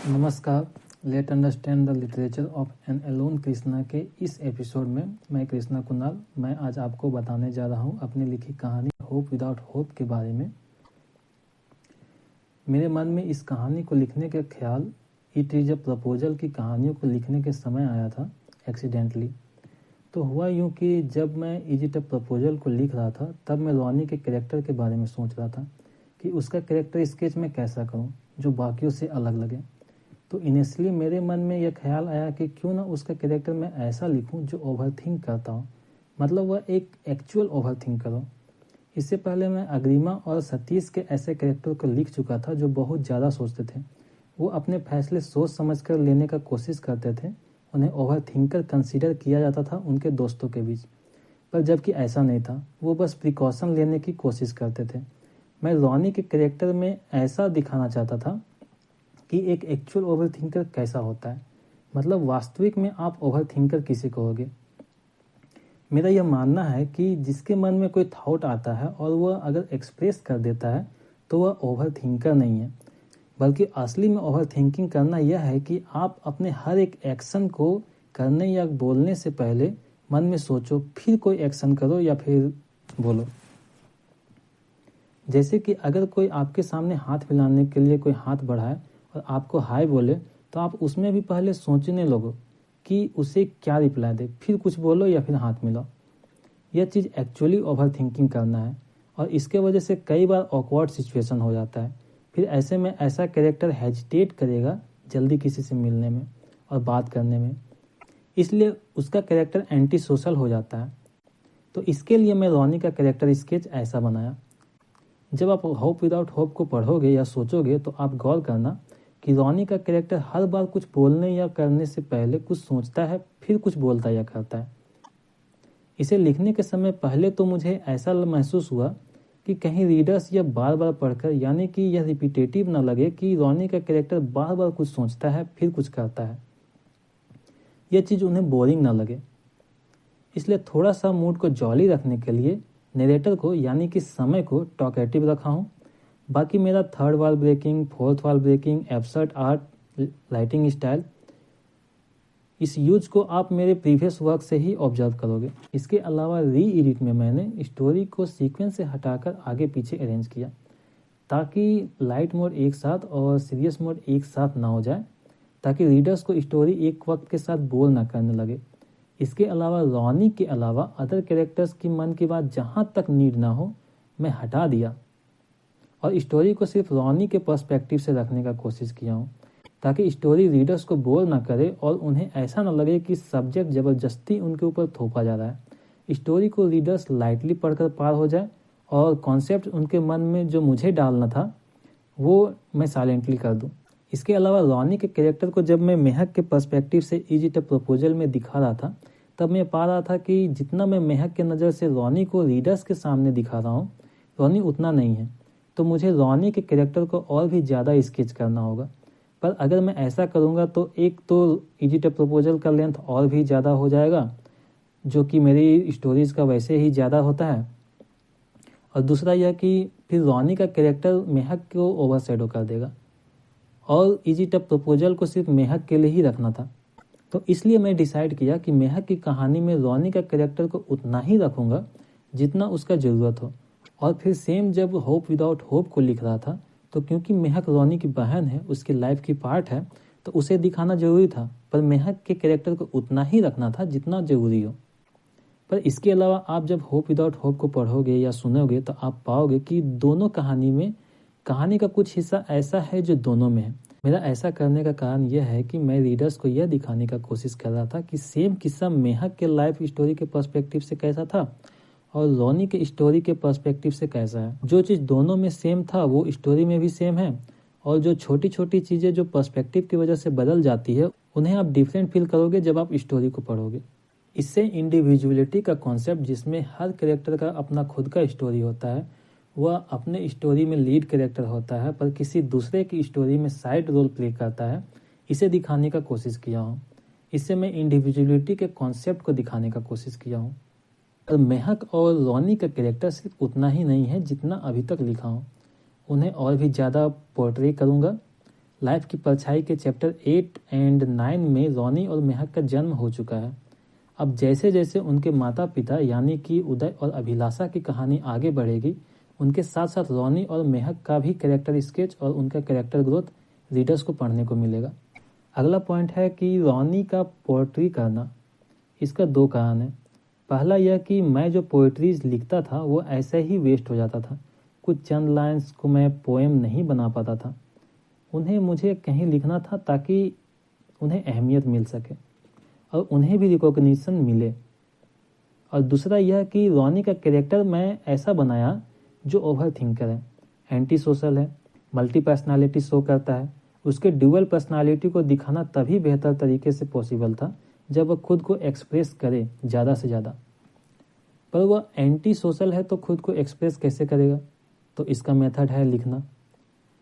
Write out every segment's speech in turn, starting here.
नमस्कार। Let understand the literature of an alone Krishna के इस एपिसोड में मैं कृष्णा कुणाल मैं आज आपको बताने जा रहा हूँ अपनी लिखी कहानी होप विदाउट होप के बारे में। मेरे मन में इस कहानी को लिखने का ख्याल इट इज अ प्रपोजल की कहानियों को लिखने के समय आया था एक्सीडेंटली। तो हुआ यूँ कि जब मैं इज इट अ प्रपोजल को लिख रहा था तब मैं रोनी के कैरेक्टर के बारे में सोच रहा था कि उसका कैरेक्टर स्केच मैं कैसा करूँ जो बाकियों से अलग लगे। तो इनिशियली मेरे मन में यह ख्याल आया कि क्यों ना उसका कैरेक्टर मैं ऐसा लिखूं जो ओवर थिंक करता हो, मतलब वह एक एक्चुअल ओवर थिंक करो। इससे पहले मैं अग्रिमा और सतीश के ऐसे कैरेक्टर को लिख चुका था जो बहुत ज़्यादा सोचते थे। वो अपने फैसले सोच समझ कर लेने का कोशिश करते थे। उन्हें ओवर थिंकर कंसिडर किया जाता था उनके दोस्तों के बीच, पर जबकि ऐसा नहीं था। वो बस प्रिकॉशन लेने की कोशिश करते थे। मैं रोनी के कैरेक्टर में ऐसा दिखाना चाहता था कि एक एक्चुअल ओवर थिंकर कैसा होता है, मतलब वास्तविक में आप ओवर थिंकर किसे कहोगे। मेरा यह मानना है कि जिसके मन में कोई थॉट आता है और वह अगर एक्सप्रेस कर देता है तो वह ओवर थिंकर नहीं है, बल्कि असली में ओवर थिंकिंग करना यह है कि आप अपने हर एक एक्शन को करने या बोलने से पहले मन में सोचो, फिर कोई एक्शन करो या फिर बोलो। जैसे कि अगर कोई आपके सामने हाथ मिलाने के लिए कोई हाथ बढ़ाए और आपको हाय बोले तो आप उसमें भी पहले सोचने लगो कि उसे क्या रिप्लाई दे, फिर कुछ बोलो या फिर हाथ मिलाओ। यह चीज़ एक्चुअली ओवर थिंकिंग करना है और इसके वजह से कई बार ऑकवर्ड सिचुएशन हो जाता है। फिर ऐसे में ऐसा कैरेक्टर हेजिटेट करेगा जल्दी किसी से मिलने में और बात करने में, इसलिए उसका कैरेक्टर एंटी सोशल हो जाता है। तो इसके लिए मैं रोनी का कैरेक्टर स्केच ऐसा बनाया। जब आप होप विदाउट होप को पढ़ोगे या सोचोगे तो आप गौर करना कि रोनी का कैरेक्टर हर बार कुछ बोलने या करने से पहले कुछ सोचता है, फिर कुछ बोलता या करता है। इसे लिखने के समय पहले तो मुझे ऐसा महसूस हुआ कि कहीं रीडर्स यह बार बार पढ़कर, यानी कि यह रिपीटेटिव न लगे कि रोनी का कैरेक्टर बार बार कुछ सोचता है फिर कुछ करता है। यह चीज़ उन्हें बोरिंग न लगे, इसलिए थोड़ा सा मूड को जॉली रखने के लिए नरेटर को, यानी कि समय को टॉकेटिव रखा हूँ। बाकी मेरा third wall breaking, fourth wall breaking, absurd art, writing style, इस यूज को आप मेरे प्रीवियस वर्क से ही ऑब्जर्व करोगे। इसके अलावा री एडिट में मैंने स्टोरी को सीक्वेंस से हटाकर आगे पीछे अरेंज किया ताकि लाइट मोड एक साथ और सीरियस मोड एक साथ ना हो जाए, ताकि रीडर्स को स्टोरी एक वक्त के साथ बोर ना करने लगे। इसके अलावा रोनी के अलावा अदर कैरेक्टर्स की मन की बात जहाँ तक नीड ना हो मैं हटा दिया और स्टोरी को सिर्फ रोनी के पर्सपेक्टिव से रखने का कोशिश किया हूँ, ताकि स्टोरी रीडर्स को बोर ना करे और उन्हें ऐसा ना लगे कि सब्जेक्ट ज़बरदस्ती उनके ऊपर थोपा जा रहा है। स्टोरी को रीडर्स लाइटली पढ़कर पार हो जाए और कॉन्सेप्ट उनके मन में जो मुझे डालना था वो मैं साइलेंटली कर दूँ। इसके अलावा रोनी के कैरेक्टर को जब मैं मेहक के पर्सपेक्टिव से इज इट अ प्रपोजल में दिखा रहा था तब मैं पा रहा था कि जितना मैं मेहक के नज़र से रोनी को रीडर्स के सामने दिखा रहा हूँ, रोनी उतना नहीं है। तो मुझे रोनी के कैरेक्टर को और भी ज़्यादा स्केच करना होगा। पर अगर मैं ऐसा करूँगा तो एक तो इज इट अ प्रपोजल का लेंथ और भी ज़्यादा हो जाएगा, जो कि मेरी स्टोरीज़ का वैसे ही ज़्यादा होता है, और दूसरा यह कि फिर रोनी का कैरेक्टर मेहक को ओवरशैडो कर देगा और इज इट अ प्रपोजल को सिर्फ मेहक के लिए ही रखना था। तो इसलिए मैं डिसाइड किया कि मेहक की कहानी में रोनी का कैरेक्टर को उतना ही रखूँगा जितना उसका ज़रूरत हो। और फिर सेम जब होप विदाउट होप को लिख रहा था तो क्योंकि मेहक रोनी की बहन है, उसकी लाइफ की पार्ट है, तो उसे दिखाना जरूरी था, पर मेहक के कैरेक्टर को उतना ही रखना था जितना जरूरी हो। पर इसके अलावा आप जब होप विदाउट होप को पढ़ोगे या सुनोगे तो आप पाओगे कि दोनों कहानी में कहानी का कुछ हिस्सा ऐसा है जो दोनों में है। मेरा ऐसा करने का कारण यह है कि मैं रीडर्स को यह दिखाने का कोशिश कर रहा था कि सेम किस्सा मेहक के लाइफ स्टोरी के पर्सपेक्टिव से कैसा था और रोनी के स्टोरी के पर्सपेक्टिव से कैसा है। जो चीज़ दोनों में सेम था वो स्टोरी में भी सेम है, और जो छोटी छोटी चीज़ें जो पर्सपेक्टिव की वजह से बदल जाती है उन्हें आप डिफरेंट फील करोगे जब आप स्टोरी को पढ़ोगे। इससे इंडिविजुअलिटी का कॉन्सेप्ट, जिसमें हर कैरेक्टर का अपना खुद का स्टोरी होता है, वह अपने स्टोरी में लीड कैरेक्टर होता है पर किसी दूसरे की स्टोरी में साइड रोल प्ले करता है, इसे दिखाने का कोशिश किया हूँ। इससे मैं इंडिविजुअलिटी के कॉन्सेप्ट को दिखाने का कोशिश किया हूँ। और मेहक और रोनी का कैरेक्टर सिर्फ उतना ही नहीं है जितना अभी तक लिखा हूँ, उन्हें और भी ज़्यादा पोर्ट्रे करूँगा लाइफ की परछाई के चैप्टर 8 और 9 में रोनी और महक का जन्म हो चुका है। अब जैसे जैसे उनके माता पिता यानी कि उदय और अभिलाषा की कहानी आगे बढ़ेगी, उनके साथ साथ रोनी और महक का भी कैरेक्टर स्केच और उनका कैरेक्टर ग्रोथ रीडर्स को पढ़ने को मिलेगा। अगला पॉइंट है कि रोनी का पोएट्री करना। इसका 2 कारण है। पहला यह कि मैं जो पोएट्रीज लिखता था वो ऐसे ही वेस्ट हो जाता था। कुछ चंद लाइन्स को मैं पोएम नहीं बना पाता था। उन्हें मुझे कहीं लिखना था ताकि उन्हें अहमियत मिल सके और उन्हें भी रिकॉग्निशन मिले। और दूसरा यह कि रोनी का कैरेक्टर मैं ऐसा बनाया जो ओवर थिंकर है, एंटी सोशल है, मल्टी पर्सनालिटी शो करता है। उसके ड्यूअल पर्सनालिटी को दिखाना तभी बेहतर तरीके से पॉसिबल था जब वह खुद को एक्सप्रेस करे ज़्यादा से ज़्यादा। पर वह एंटी सोशल है तो खुद को एक्सप्रेस कैसे करेगा? तो इसका मेथड है लिखना।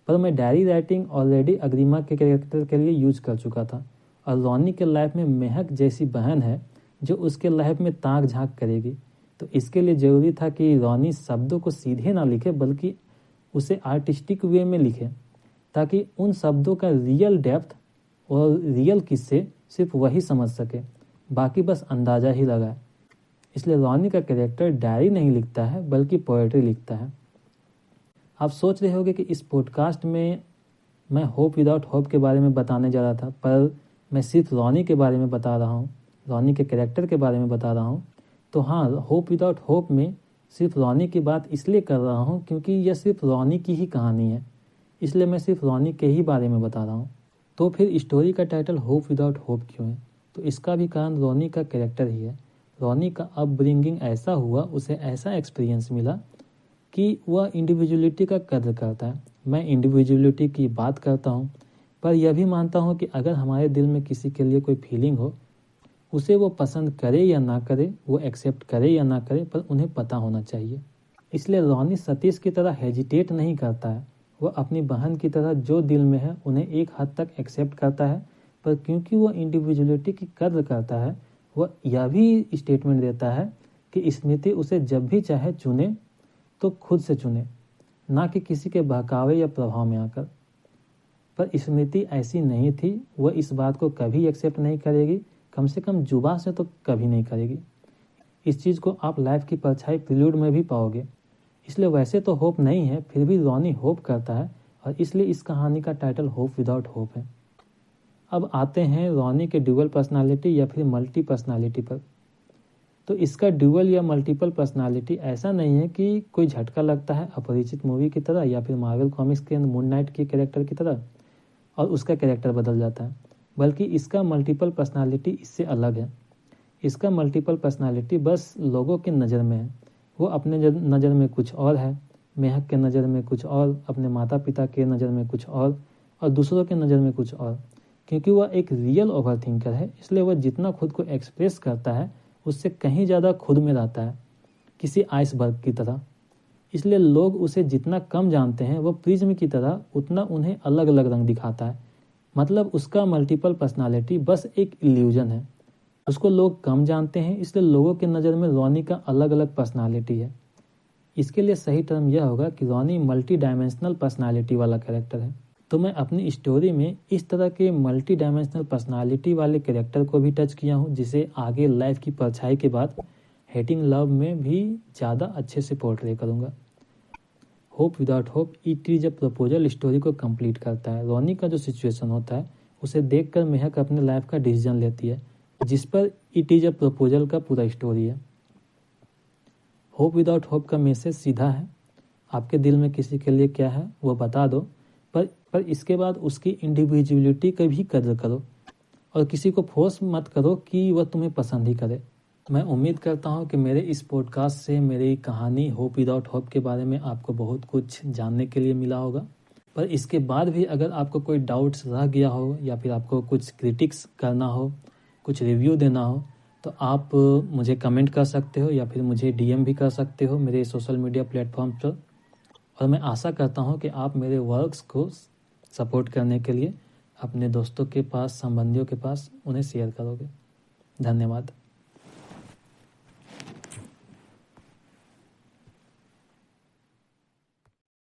पर मैं डायरी राइटिंग ऑलरेडी अग्रिमा के कैरेक्टर के लिए यूज कर चुका था और रोनी के लाइफ में महक जैसी बहन है जो उसके लाइफ में ताक झांक करेगी। तो इसके लिए ज़रूरी था कि रोनी शब्दों को सीधे ना लिखे बल्कि उसे आर्टिस्टिक वे में लिखे, ताकि उन शब्दों का रियल डेप्थ और रियल किस्से सिर्फ वही समझ सके, बाकी बस अंदाज़ा ही लगाए। इसलिए रोनी का कैरेक्टर डायरी नहीं लिखता है बल्कि पोएट्री लिखता है। आप सोच रहे होंगे कि इस पॉडकास्ट में मैं होप विदाउट होप के बारे में बताने जा रहा था, पर मैं सिर्फ रोनी के बारे में बता रहा हूँ, रोनी के कैरेक्टर के बारे में बता रहा हूँ। तो हाँ, होप विदाउट होप में सिर्फ रोनी की बात इसलिए कर रहा हूँ क्योंकि यह सिर्फ रोनी की ही कहानी है, इसलिए मैं सिर्फ रोनी के ही बारे में बता रहा हूँ। तो फिर स्टोरी का टाइटल होप विदाउट होप क्यों है? तो इसका भी कारण रोनी का कैरेक्टर ही है। रोनी का अपब्रिंगिंग ऐसा हुआ, उसे ऐसा एक्सपीरियंस मिला कि वह इंडिविजुअलिटी का कदर करता है। मैं इंडिविजुअलिटी की बात करता हूँ, पर यह भी मानता हूँ कि अगर हमारे दिल में किसी के लिए कोई फीलिंग हो, उसे वो पसंद करे या ना करे, वो एक्सेप्ट करे या ना करे, पर उन्हें पता होना चाहिए। इसलिए रोनी सतीश की तरह हेजिटेट नहीं करता है। वह अपनी बहन की तरह जो दिल में है उन्हें एक हद तक एक्सेप्ट करता है, पर क्योंकि वह इंडिविजुअलिटी की कदर करता है, वह यह भी स्टेटमेंट देता है कि स्मृति उसे जब भी चाहे चुने तो खुद से चुने, ना कि किसी के बहकावे या प्रभाव में आकर। पर स्मृति ऐसी नहीं थी, वह इस बात को कभी एक्सेप्ट नहीं करेगी, कम से कम जुबान से तो कभी नहीं करेगी। इस चीज़ को आप लाइफ की परछाई प्रिल्यूड में भी पाओगे। इसलिए वैसे तो होप नहीं है, फिर भी रोनी होप करता है और इसलिए इस कहानी का टाइटल होप विदाउट होप है। अब आते हैं रोनी के ड्यूअल पर्सनालिटी या फिर मल्टी पर्सनालिटी पर। तो इसका ड्यूअल या मल्टीपल पर्सनालिटी ऐसा नहीं है कि कोई झटका लगता है अपरिचित मूवी की तरह या फिर मार्वल कॉमिक्स के मून नाइट के कैरेक्टर की तरह और उसका कैरेक्टर बदल जाता है, बल्कि इसका मल्टीपल पर्सनालिटी इससे अलग है। इसका मल्टीपल पर्सनालिटी बस लोगों की नज़र में है। वो अपने नज़र में कुछ और है, महक के नज़र में कुछ और, अपने माता पिता के नज़र में कुछ और दूसरों के नज़र में कुछ और। क्योंकि वह एक रियल ओवर थिंकर है, इसलिए वह जितना खुद को एक्सप्रेस करता है उससे कहीं ज़्यादा खुद में रहता है, किसी आइसबर्ग की तरह। इसलिए लोग उसे जितना कम जानते हैं वो प्रिज्म की तरह उतना उन्हें अलग अलग रंग दिखाता है। मतलब उसका मल्टीपल पर्सनालिटी बस एक इल्यूजन है। उसको लोग कम जानते हैं, इसलिए लोगों की नज़र में रोनी का अलग अलग पर्सनालिटी है। इसके लिए सही टर्म यह होगा कि रोनी मल्टी डायमेंशनल पर्सनालिटी वाला कैरेक्टर है। तो मैं अपनी स्टोरी में इस तरह के मल्टी डायमेंशनल पर्सनालिटी वाले कैरेक्टर को भी टच किया हूँ, जिसे आगे लाइफ की परछाई के बाद हेटिंग लव में भी ज़्यादा अच्छे से पोर्ट्रे करूँगा। Hope without hope it is a proposal story को कंप्लीट करता है। रोनी का जो सिचुएशन होता है उसे देखकर महक अपने लाइफ का डिसीजन लेती है, जिस पर इट इज अ प्रपोजल का पूरा स्टोरी है। होप विदाउट होप का मैसेज सीधा है, आपके दिल में किसी के लिए क्या है वो बता दो, पर इसके बाद उसकी इंडिविजुअलिटी की भी कदर करो और किसी को फोर्स मत करो कि वह तुम्हें पसंद ही करे। मैं उम्मीद करता हूँ कि मेरे इस पॉडकास्ट से मेरी कहानी होप विदाउट होप के बारे में आपको बहुत कुछ जानने के लिए मिला होगा। पर इसके बाद भी अगर आपको कोई डाउट्स रह गया हो या फिर आपको कुछ क्रिटिक्स करना हो, कुछ रिव्यू देना हो, तो आप मुझे कमेंट कर सकते हो या फिर मुझे डीएम भी कर सकते हो मेरे सोशल मीडिया प्लेटफॉर्म पर। और मैं आशा करता हूँ कि आप मेरे वर्क्स को सपोर्ट करने के लिए अपने दोस्तों के पास, संबंधियों के पास उन्हें शेयर करोगे। धन्यवाद।